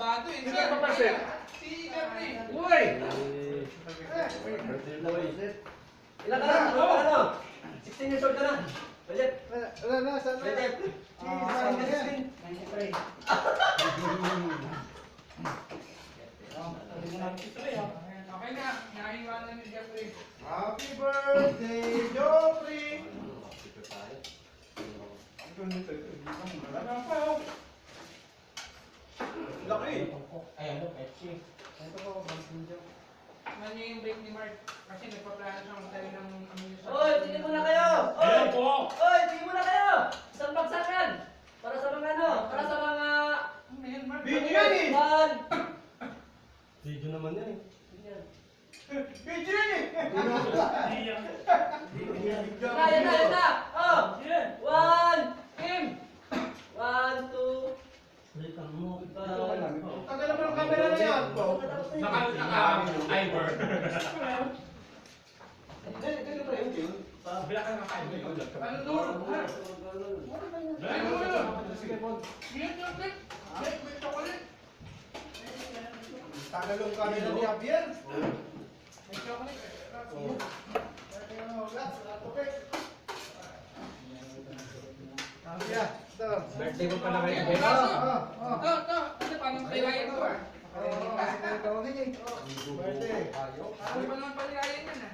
Abogado eh. Sino papasit? Si Jeffrey. Uy! Ilan ka na? Ano? 16 years old ka na? Balik. Wala na, saan na? Balik. Saan na yan? 93. Okay na. Naiwanan ni Jeffrey. Happy birthday, Joffrey! Wala pa oh. Laki! Ay, ano, Pepsi. Ito po, magsinjo. Ano yung break ni Mark? Kasi nagpaplano siyang magtali ng ammunition. Oy, tingin muna kayo! Oy! Ayan po! Oy, tingin muna kayo! Isang bagsakan! Para sa mga ano? Para sa mga... Ano yan, Mark? Video yan eh! One! Video naman yan eh. Video yan eh! Yan na! Oh! One! Team! One, two... Tagal naman ang camera na yan! Naka-Iver. Bila ka naka-Iver. Ano doon? Ay, mo yun. Mute yung clip. Clip with chocolate. Tagal ang camera ni Javier. May chocolate. Javier, ito. Birthday mo pala kayo. Ito. Ano paano palilayan ko ah? Birthday. Ano pa naman palilayan yan ah?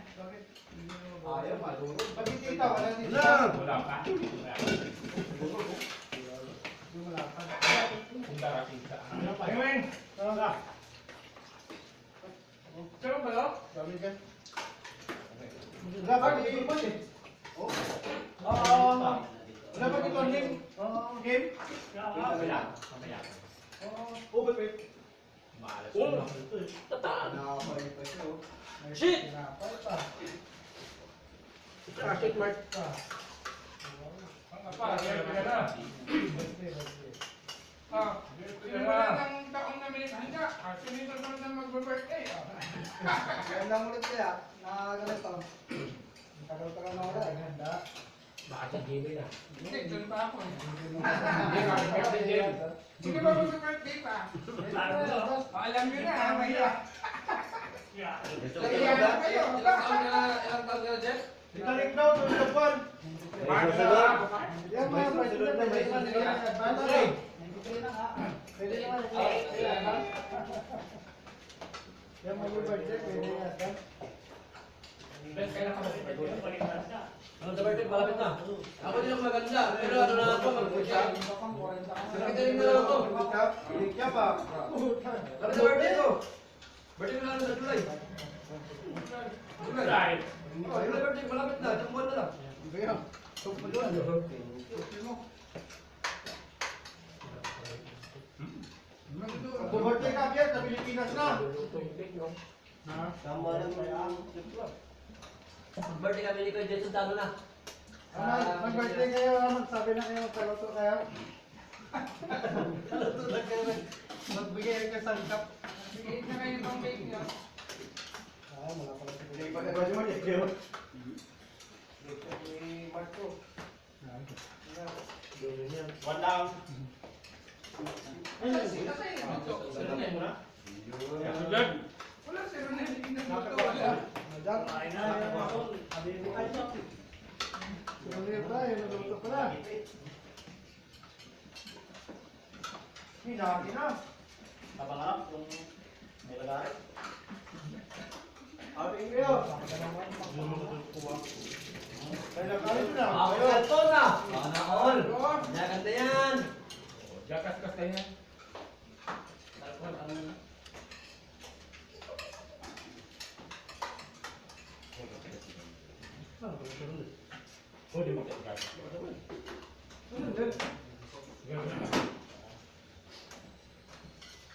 Ayaw, maduro. Pati tita, wala dito. Wala pa. Kung darating sa Ayun! Sino ba yun? Sabi ka. Dapat iikot eh. Dapat ito ang game. Game? Oh, wait. Malas. Nakapay pa siya. Shit! Nakapay pa. Traffic mark. Ang apa, kaya na. Sinulat ang taong na may handa. Sinito naman na mag-birthday. Kaya lang ulit kaya. Nakaganito. Tagal-tagal na wala. Handa. Baka sa Jimmy na. Hindi, doon pa ako eh. Birthday Jimmy. Sino ba mag-birthday pa? Alam nyo na, mahirap. Kaya na kayo. Ilang taon ka na, Jeff? Italik daw, tuloy na buwan. Yan mga president na may advance. Pwede naman. Yan mga birthday, pwede na advance. Ano sa birthday? Malapit na. Ako din ang maganda. Pero ano na ako, mag-push up. Nakitaling na lang ako. Hindi ka pa. Lapit sa birthday ko. Birthday ko na lang sa July. July. Oh, July birthday, malapit na. Isang buwan na lang. Kaya, tok mo doon. Kung birthday ka, Pierre, sa Pilipinas na. Tama lang mo. Birthday kami ni Kuya Jason Tano na. Mag-birthday kayo, magsabi na kayo, magkaluto kayo. Kaluto na kayo. Magbigay kayo sa cup. Sige na kayo ng bake nyo. Wala pala sa Hindi pa na ba yun? Ikaw. Ito ni Marco. Walang. Sino kayo nagluto? Wala, sino na hindi nagluto. Wala. Madam. Sorry ba, yung naluto pala. Hinagi na. Napangarap kung may lagay. Ating kayo. Kaya nakalit na. Ako sa cellphone na. Sana all. Ganda yan. Jakas-kas tayo na. Cellphone, ano na? Oh, di mo kaya.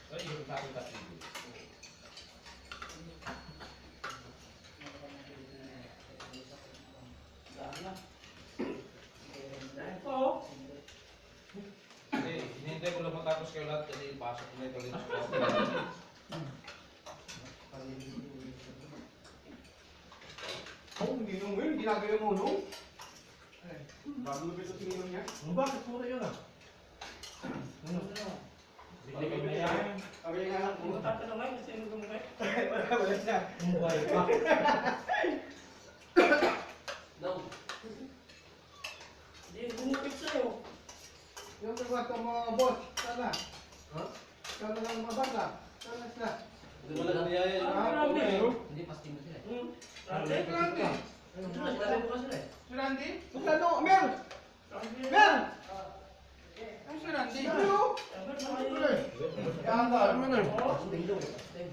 Ay, yung tapos. Hinihintay ko lang matapos kayo lahat kasi ipasok na ito ulit. Oh, hindi nung win. Ginagawa mo nung. Bago na ito tinulong niya. Bakit puro yun ah? Hindi kayo na yan. Sabi nga lang po. Punta ka naman kasi ano gumagay. Wala siya. Mumukhay pa. Daw. Hindi, bumukit sa'yo. Yung nagwato mga boss, sana. Ha? Sana lang mga bata. Sana sila. Hindi wala na yan. Marami. Hindi, pasting na sila. Randy? Ano na, sinabi ko na sila eh. Si Randy? Ano? Mer! Randy? Mer! Ano si Randy? Ano? Kaya ano na? Pasting daw. Pasting.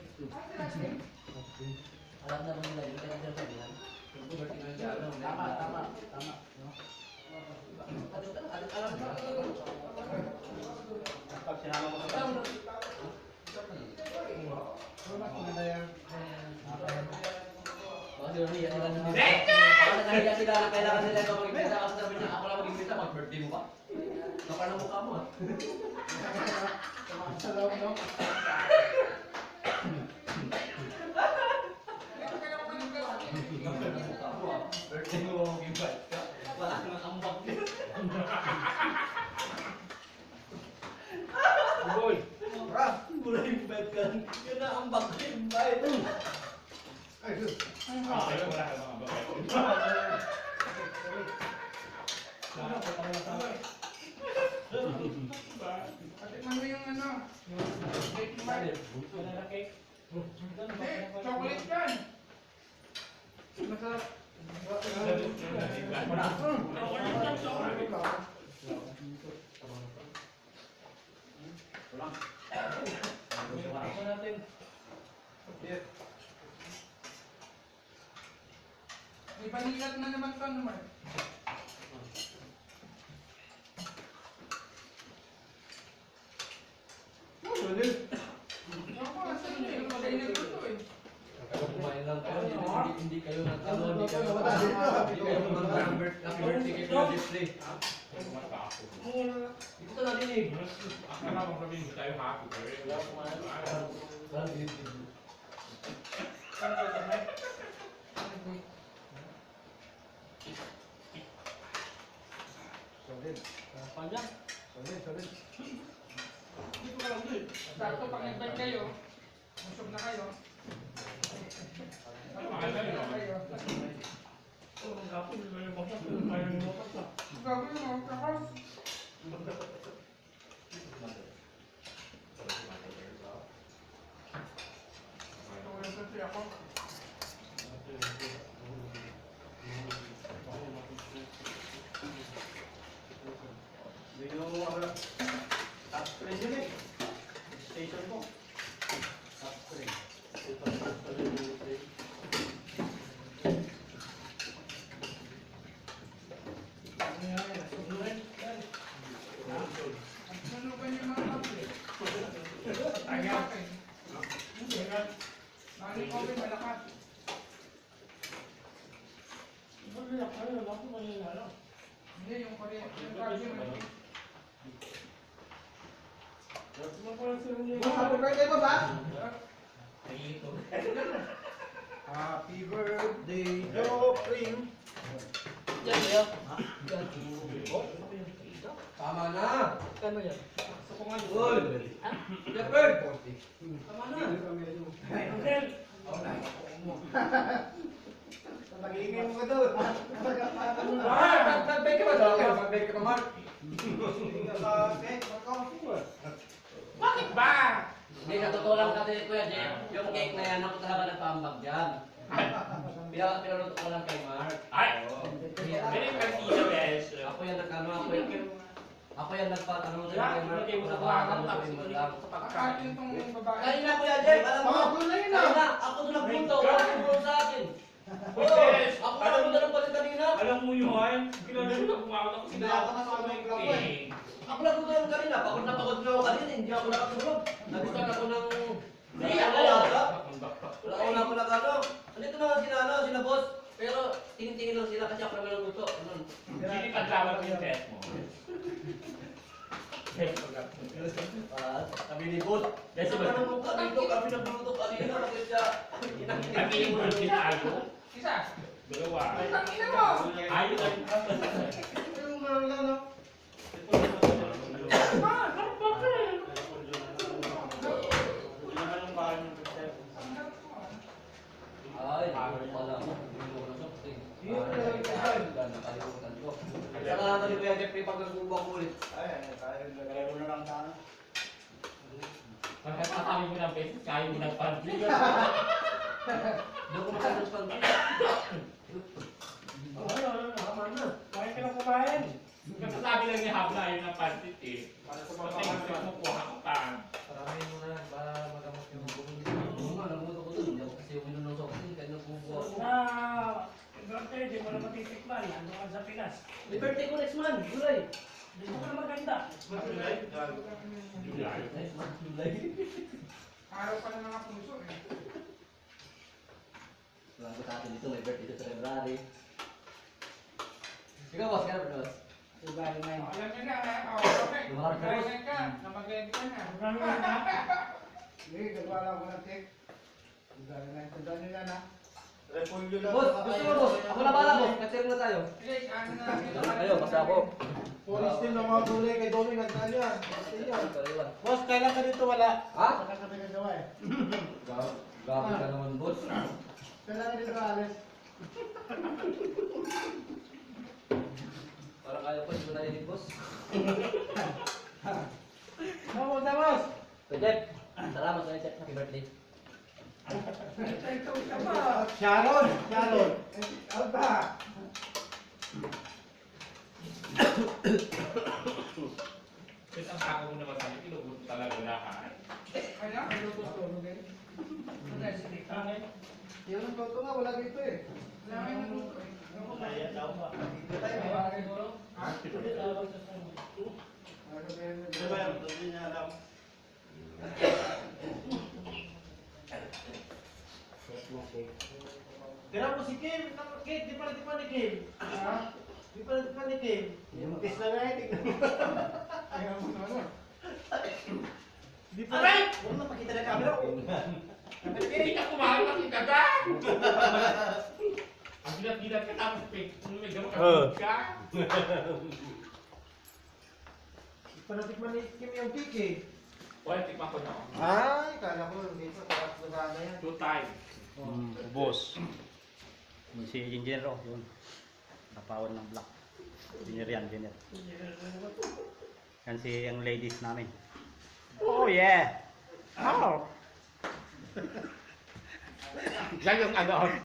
Alam na nila yung pinag-sabi yan. Tama, tama, tama. Pag sinama mo sa Kailangan nila ito mag-imbita kasi sabi niya, ako lang mag-imbita, mag-birthday mo pa. Kapal ng mukha mo ah. Salamat no? Birthday mo, mag-invite ka. Wala nang ambag niya. Boy! Bra! Mula invite ka. Yun na ambag ko invite. Ay, sus. Okay, wala ka mga bagay. Patikman mo yung ano? Cake man. Wala na cake. Hindi, chocolate yan. Masarap. May panilat na naman ito naman. Ako, nasa inyo. Masaya na ito eh. Kumain lang kayo, hindi kayo nagtanong, hindi kayo Wala dito. happy birthday kay Kuya Jeffrey. Mura. Hindi ko narinig. Akala mo sabihin tayo happy. Pero wala ko Solid. Panjang. Solid, solid. Dito ka lang din. Sakto pag nag-bike kayo, busog na kayo. Kayo. Oh, ang gapo, hindi kayo bakit. Kayo yung bakit na. Gabi mo, kakas. Wala kasi ako. Hindi ko mo ano. Top 3 yun eh. Station mo. Top 3. Ano ba yung mga kape? Mali ko rin malakas. Wala kayo, ako kanina lang. Hindi, yung kape mo. Ano pala sila niya? Happy birthday pa ba? Happy birthday, Jopring! Yan, yan. Tama na. Kano yan? Good. Leopard. Tama na. Uncle! Nag-iingay mo ka doon. Nag-bake ka ba daw? Nag-bake ka pa, Mark? Bakit ba? Hindi, sa totoo lang kasi, Kuya Jeff, yung cake na yan, ako talaga nagpaambag dyan. Pinaluto ko lang kay Mark. Ay! Very partida, guys. Ako yan nagpatanong sa kay Mark. Sa bahagan ko yung lang. Kakain itong babae. Kanina, Kuya Jeff, alam mo? Mga kulay na. Kanina, ako doon nagpunto. Wala nang pumunta sa akin. Oo, Yes. ako na nagpunta ng palit kanina. Alam mo yun, kailangan na kumawat ako Hindi ako nakakalaw eh. Ako nagpunta yung kanina. Pagod na ako kanina. Hindi ako nakatulog. Nagustuhan ako ng... Hindi ako yata. Wala ako nakano. Andito naman sila boss. Pero tingin-tingin lang sila kasi ako naman ang gusto. Ano? Hindi pagkawat yung test mo. Sabi ni boss. Kasi ba nang mukha dito kami nagluto kanina. Bakit siya? Sabihin mo yung tinago. Isa. Dalawa. Ang ina mo! Ayun lang. Yung ano lang no? Ma, ano ba ka? na ni Kuya Jeffrey pag nagbubuha ko ulit. Ay, tayo naglalaro na lang tayo. Bakit masabi mo ng beses, kaya mo nagpag-vlog. Doon ko matapos pag... Tama na. Kaya ka lang kumain. Kasi sabi lang ni Habla yun ng pansit eh. Para sa Pati mga yung mo kuha ko pa. Paramihin mo na yan para magamot yung bumili. Oo nga, namuto ko dun. Hindi ako kasi uminunusok kasi kaya nagbubuha ko. Birthday, di mo na matitikman. Ano ka sa Pinas? May birthday ko next month, July. Di mo na maganda. July. Next month, July. Araw pa ng mga puso eh. Wala ko sa atin dito, may birthday sa February. Ikaw, boss, kaya boss? Alam niyo na, okay. Lumarag ka, boss. Kaya ka, namagayad ka na. Hindi, nagwala ko ng take. Tandaan nyo yan ha. Repolyo lang. Boss, gusto mo, boss? Ako na bala, boss. Nag-share na tayo. Sige, ano na lang yun. Kayo, basta ako. Police din ng mga gulay kay Domi. Nagdaan yan. Basta yan. Kaliwan. Boss, kailan ka dito wala? Ha? Saka ka pinagawa eh. Grabe ka naman, boss. Kailan ka dito alis? Parang kaya pa, hindi mo narinig, boss. Vamos, vamos! So, Jeff, salamat sa Jeff. Happy birthday. Ito ka ba? Sharon! Sharon! Alba! Kasi ang kako mo naman sabi, tinubod mo talaga lahat. Kaya, ano gusto mo din? Ano si Tita? Yung nagluto nga, wala dito eh. Wala kayo naluto eh. Kaya daw ba? Dito tayo. Ha? Ano ba yan? Hindi niya alam. Tira mo si Kim. Kate, di pa ni Kim. Ha? Di pa ni Kim. Yung test na nga eh. Tignan mo. Ayaw mo naman. Di pa. Aray! Huwag na pakita na camera. Hindi ka kumain makita ka! Ang gilat-gilat ka tapos may gamot ka. Di pa natikman ni Kim yung cake eh. Well, tikman ko na ako. Ay, kala ko dito. Tapos na yan. 2 times. Boss. Yung si engineer oh, yun. Napawan ng black. Engineer yan, engineer. Yan si yung ladies namin. Oh yeah! Oh! Yan yung ano,